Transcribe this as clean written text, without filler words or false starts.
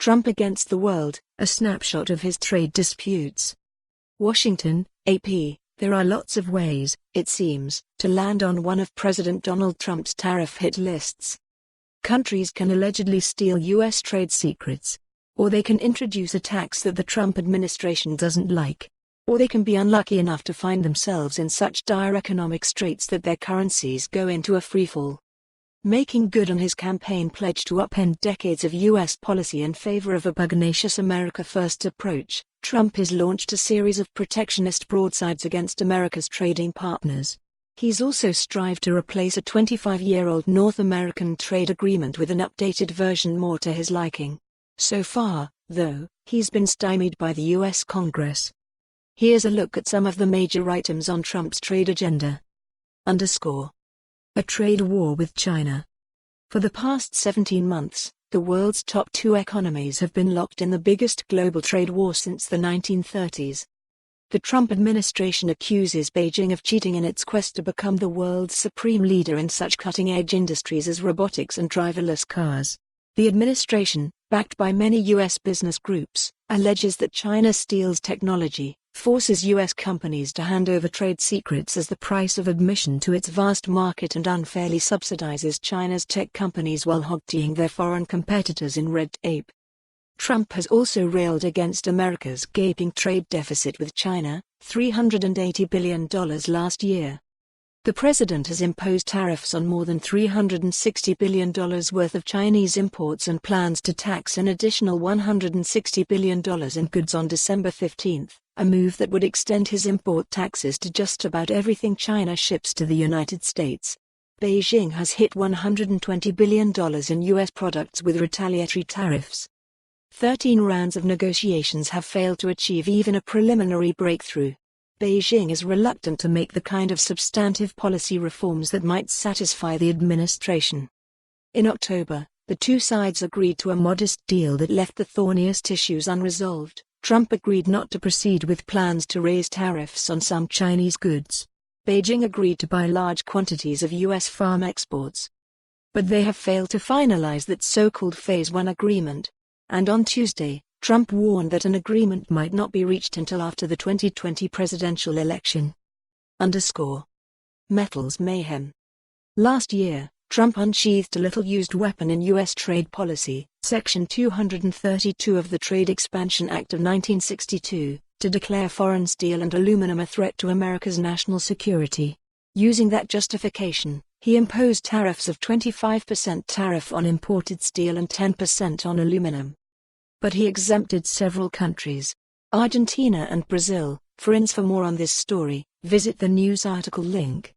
Trump against the world, a snapshot of his trade disputes. Washington, AP. There are lots of ways, it seems, to land on one of President Donald Trump's tariff hit lists. Countries can allegedly steal U.S. trade secrets. Or they can introduce a tax that the Trump administration doesn't like. Or they can be unlucky enough to find themselves in such dire economic straits that their currencies go into a freefall. Making good on his campaign pledge to upend decades of U.S. policy in favor of a pugnacious America First approach, Trump has launched a series of protectionist broadsides against America's trading partners. He's also strived to replace a 25-year-old North American trade agreement with an updated version more to his liking. So far, though, he's been stymied by the U.S. Congress. Here's a look at some of the major items on Trump's trade agenda. A trade war with China. For the past 17 months, the world's top two economies have been locked in the biggest global trade war since the 1930s. The Trump administration accuses Beijing of cheating in its quest to become the world's supreme leader in such cutting-edge industries as robotics and driverless cars. The administration, backed by many U.S. business groups, alleges that China steals technology, forces U.S. companies to hand over trade secrets as the price of admission to its vast market, and unfairly subsidizes China's tech companies while hog-tying their foreign competitors in red tape. Trump has also railed against America's gaping trade deficit with China, $380 billion last year. The president has imposed tariffs on more than $360 billion worth of Chinese imports and plans to tax an additional $160 billion in goods on December 15, a move that would extend his import taxes to just about everything China ships to the United States. Beijing has hit $120 billion in U.S. products with retaliatory tariffs. 13 rounds of negotiations have failed to achieve even a preliminary breakthrough. Beijing is reluctant to make the kind of substantive policy reforms that might satisfy the administration. In October, the two sides agreed to a modest deal that left the thorniest issues unresolved. Trump agreed not to proceed with plans to raise tariffs on some Chinese goods. Beijing agreed to buy large quantities of U.S. farm exports. But they have failed to finalize that so-called Phase 1 agreement. And on Tuesday, Trump warned that an agreement might not be reached until after the 2020 presidential election. Metals mayhem. Last year, Trump unsheathed a little-used weapon in U.S. trade policy, Section 232 of the Trade Expansion Act of 1962, to declare foreign steel and aluminum a threat to America's national security. Using that justification, he imposed tariffs of 25% tariff on imported steel and 10% on aluminum. But he exempted several countries, Argentina and Brazil. For more on this story, visit the news article link.